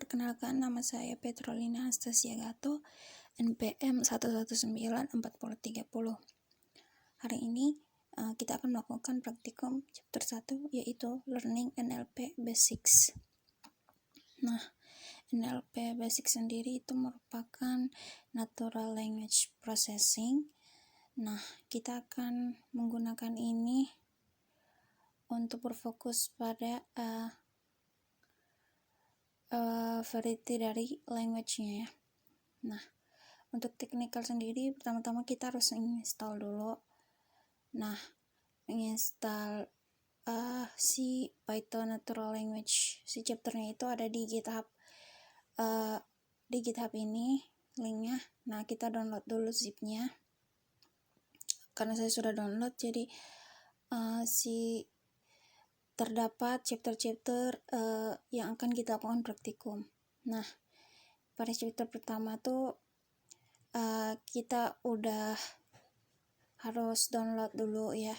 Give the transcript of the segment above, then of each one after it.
Perkenalkan, nama saya Petrolina Anastasia Gato, NPM 1194030. Hari ini kita akan melakukan praktikum chapter 1, yaitu Learning NLP Basics. Nah, NLP Basics sendiri itu merupakan Natural Language Processing. Nah, kita akan menggunakan ini untuk berfokus pada variety dari language-nya ya. Nah, untuk technical sendiri pertama-tama kita harus install dulu. Nah, menginstal si Python Natural Language, si chapternya itu ada di GitHub. Di GitHub ini linknya. Nah, kita download dulu zipnya. Karena saya sudah download, jadi terdapat chapter-chapter yang akan kita lakukan praktikum. Nah, pada chapter pertama tuh kita udah harus download dulu ya.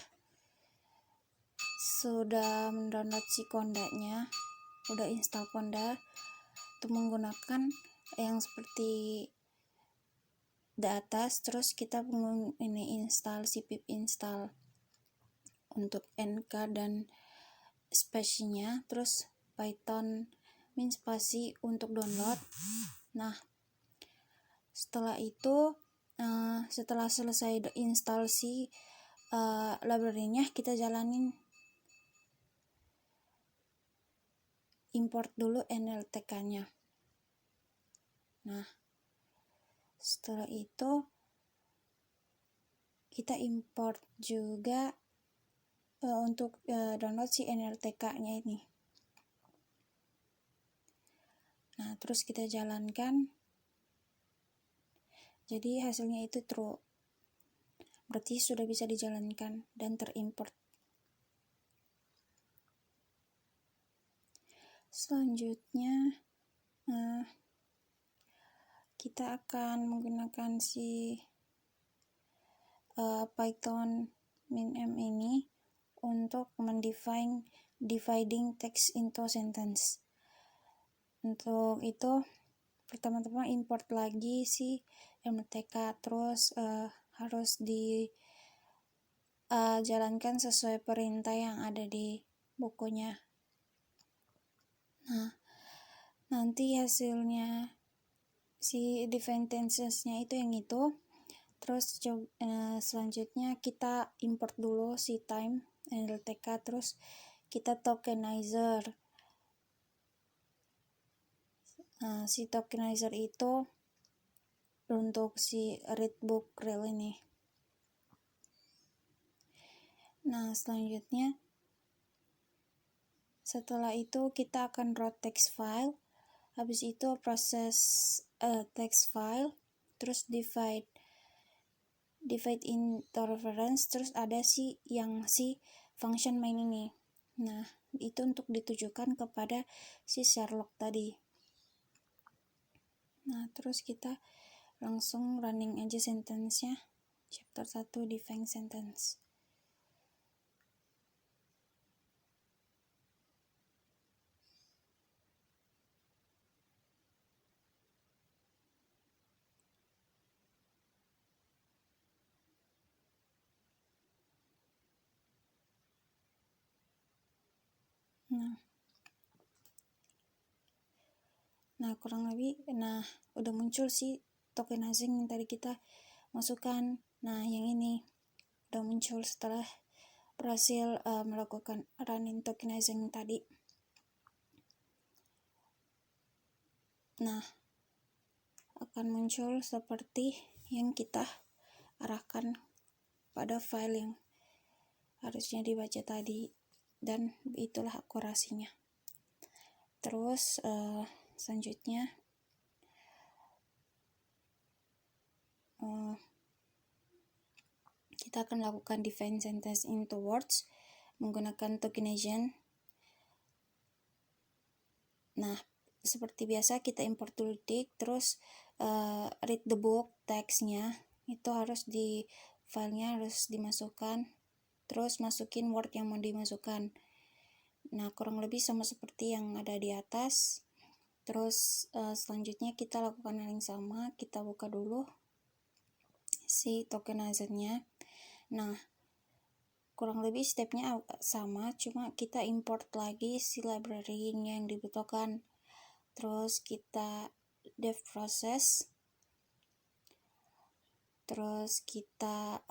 Sudah mendownload si Conda-nya, udah install Conda untuk menggunakan yang seperti di atas. Terus kita ini install si pip install untuk NK dan spasinya, terus Python min spasi untuk download. Nah, setelah itu setelah selesai install si library-nya, kita jalanin import dulu NLTK-nya. Nah, setelah itu kita import juga untuk download si NLTK-nya ini. Nah, terus kita jalankan. Jadi hasilnya itu true. Berarti sudah bisa dijalankan dan terimport. Selanjutnya kita akan menggunakan si Python min-m ini untuk dividing text into sentence. Untuk itu pertama-tama import lagi si NLTK, terus harus dijalankan sesuai perintah yang ada di bukunya. Nah, nanti hasilnya si define tenses-nya itu yang itu. Terus selanjutnya kita import dulu si time NLTK, terus kita tokenizer. Si tokenizer itu untuk si read book rel ini. Nah, selanjutnya setelah itu kita akan write text file. Habis itu proses text file, terus divide into reference, terus ada si function main ini. Nah, itu untuk ditujukan kepada si Sherlock tadi. Nah, terus kita langsung running aja sentence-nya. Chapter 1 define sentence. Nah, kurang lebih udah muncul sih tokenizing yang tadi kita masukkan. Nah, yang ini udah muncul setelah berhasil melakukan running tokenizing tadi. Nah, akan muncul seperti yang kita arahkan pada file yang harusnya dibaca tadi, dan itulah akurasinya. Terus selanjutnya kita akan lakukan define sentence into words menggunakan tokenization. Nah, seperti biasa kita import dulu dict, terus read the book text-nya itu harus di filenya harus dimasukkan, terus masukin word yang mau dimasukkan. Nah, kurang lebih sama seperti yang ada di atas. Terus selanjutnya kita lakukan hal yang sama, kita buka dulu si tokenizernya. Nah, kurang lebih stepnya sama, cuma kita import lagi si library yang dibutuhkan. Terus kita dev proses, terus kita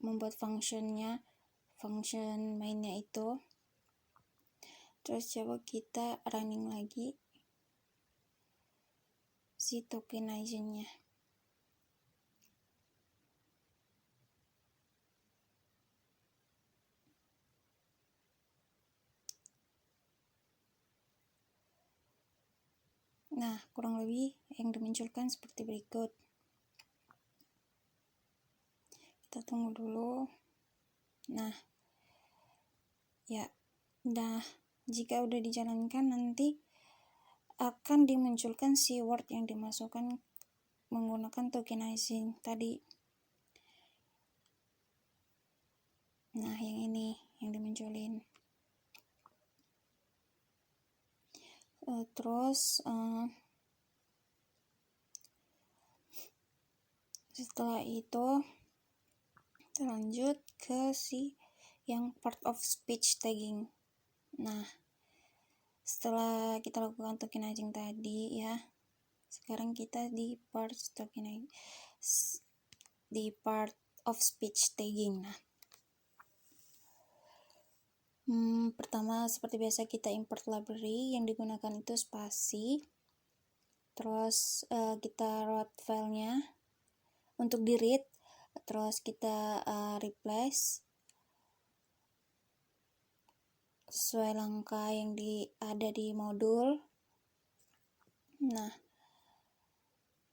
membuat function mainnya itu. Terus coba kita running lagi si tokenizernya. Nah, kurang lebih yang dimunculkan seperti berikut. Kita tunggu dulu. Nah, jika udah dijalankan, nanti akan dimunculkan si word yang dimasukkan menggunakan tokenizing tadi. Nah, yang ini yang dimunculin. Terus setelah itu kita lanjut ke si yang part of speech tagging. Nah, setelah kita lakukan tokenizing tadi ya, sekarang kita di part of speech tagging. Nah, pertama seperti biasa kita import library, yang digunakan itu spasi. Terus kita route filenya untuk di read, terus kita replace sesuai langkah yang ada di modul. Nah,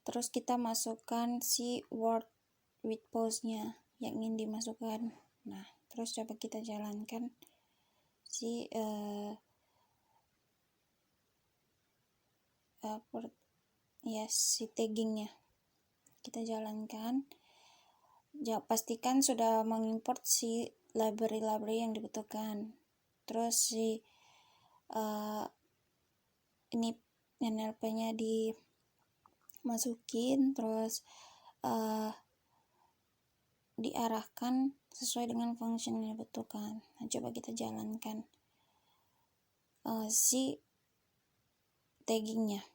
terus kita masukkan si word with pause-nya yang ingin dimasukkan. Nah, terus coba kita jalankan si si taggingnya. Kita jalankan. Pastikan sudah mengimport si library yang dibutuhkan. Terus si ini NLP-nya dimasukin, terus diarahkan sesuai dengan function yang dibutuhkan. Nah, coba kita jalankan si taggingnya.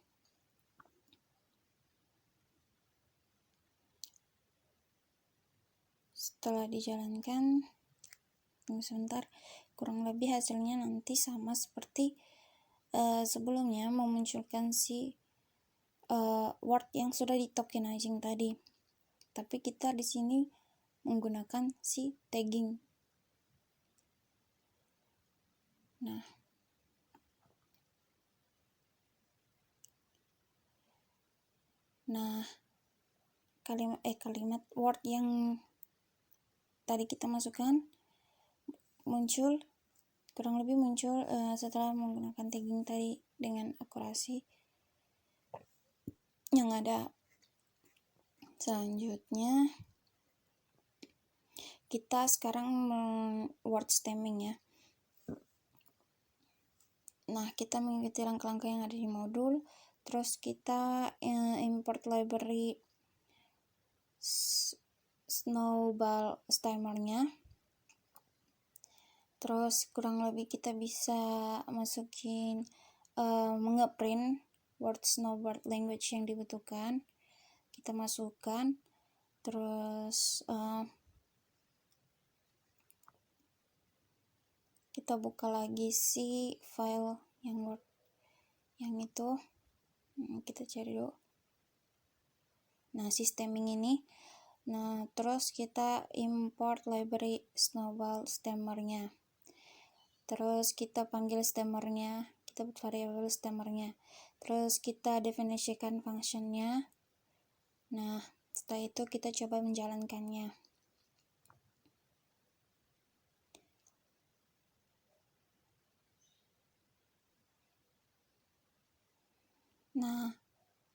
Setelah dijalankan, tunggu sebentar, kurang lebih hasilnya nanti sama seperti sebelumnya, memunculkan si word yang sudah di tokenizing tadi, tapi kita di sini menggunakan si tagging. Nah, kalimat word yang tadi kita masukkan kurang lebih muncul setelah menggunakan tagging tadi dengan akurasi yang ada. Selanjutnya kita sekarang word stemming ya. Nah, kita mengikuti langkah-langkah yang ada di modul. Terus kita import library snowball stemmernya. Terus kurang lebih kita bisa masukin ngeprint word snowball language yang dibutuhkan. Kita masukkan. Terus kita buka lagi si file yang word yang itu. Kita cari dulu. Nah, si stemming ini. Nah, terus kita import library snowball stemmernya. Terus kita panggil stemmernya, kita buat variabel stemmernya. Terus kita definisikan functionnya. Nah, setelah itu kita coba menjalankannya. Nah,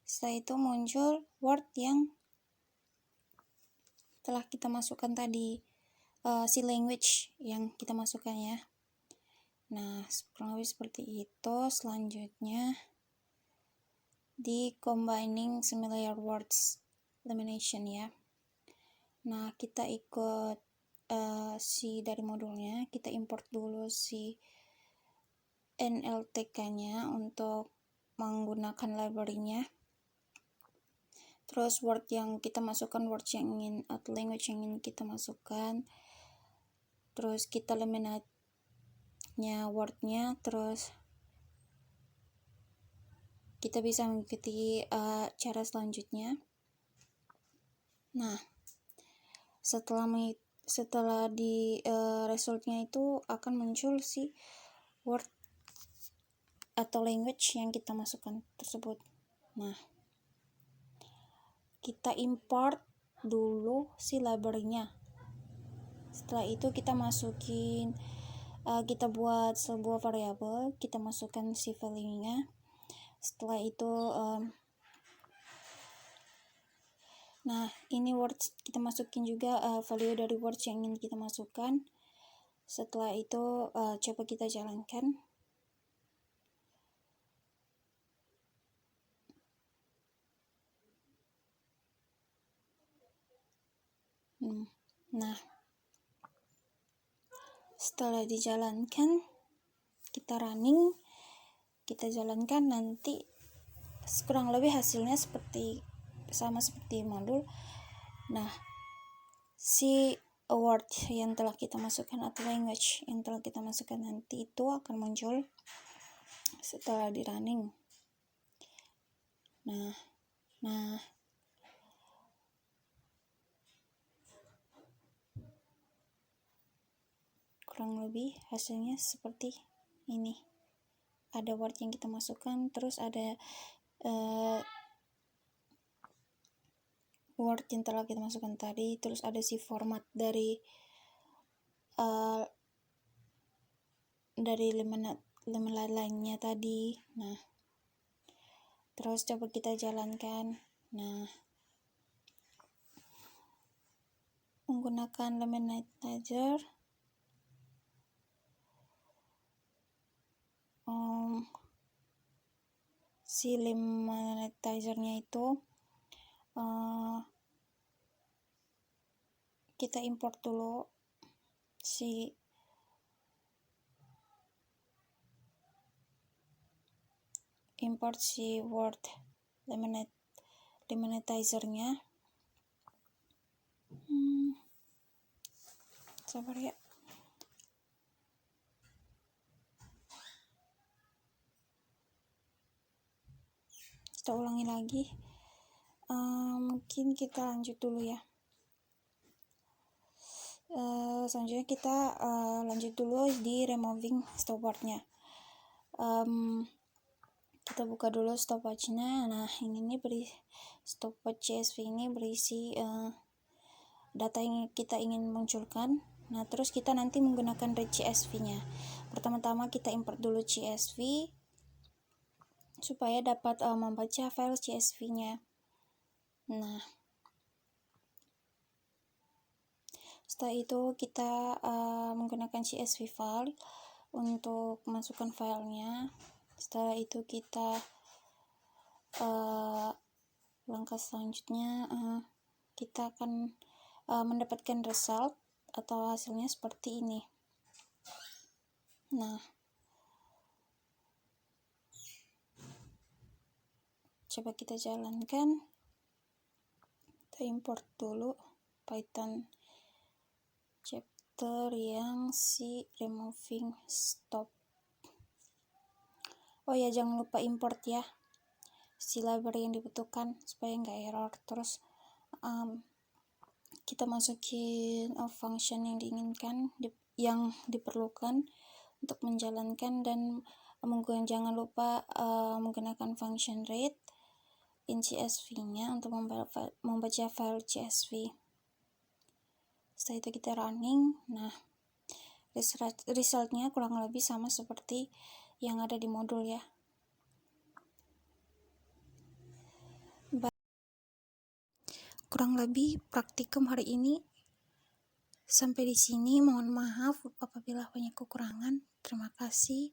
setelah itu muncul word yang telah kita masukkan tadi, si language yang kita masukkan ya. Nah, kurang lebih seperti itu. Selanjutnya di combining similar words elimination ya. Nah, kita ikut si dari modulnya, kita import dulu si NLTK-nya untuk menggunakan library-nya. Terus word yang kita masukkan, words yang ingin atau language yang ingin kita masukkan. Terus kita eliminate-nya word-nya, terus kita bisa mengikuti cara selanjutnya. Nah, setelah di resultnya itu akan muncul si word atau language yang kita masukkan tersebut. Nah, kita import dulu si library-nya. Setelah itu kita masukin, kita buat sebuah variabel, kita masukkan si value-nya. Setelah itu nah, ini words kita masukin juga value dari words yang ingin kita masukkan. Setelah itu coba kita jalankan. Nah, setelah dijalankan, kita running, kita jalankan, nanti kurang lebih hasilnya sama seperti modul. Nah, si word yang telah kita masukkan atau language yang telah kita masukkan nanti itu akan muncul setelah di running. Nah, kurang lebih hasilnya seperti ini. Ada word yang kita masukkan, terus ada word yang telah kita masukkan tadi, terus ada si format dari lainnya tadi. Nah, terus coba kita jalankan. Nah, menggunakan Lemonizer, si Lemonizer-nya itu kita import dulu si word Lemonizer-nya. Sabar ya. Kita ulangi lagi. Mungkin kita lanjut dulu ya. Selanjutnya kita lanjut dulu di removing stopwatch-nya. Kita buka dulu stopwatch-nya. Nah, ini beri stopwatch CSV ini berisi data yang kita ingin munculkan. Nah, terus kita nanti menggunakan read CSV-nya. Pertama-tama kita import dulu CSV supaya dapat membaca file CSV-nya. Nah, setelah itu kita menggunakan CSV file untuk masukkan filenya. Setelah itu kita langkah selanjutnya kita akan mendapatkan result atau hasilnya seperti ini. Nah, coba kita jalankan. Kita import dulu Python chapter yang si removing stop. Oh ya, jangan lupa import ya si library yang dibutuhkan supaya nggak error. Terus kita masukin function yang diinginkan, yang diperlukan untuk menjalankan, dan jangan lupa menggunakan function read in CSV-nya untuk membaca file CSV. Setelah itu kita running. Nah, resultnya kurang lebih sama seperti yang ada di modul ya. Kurang lebih praktikum hari ini sampai di sini. Mohon maaf apabila banyak kekurangan. Terima kasih.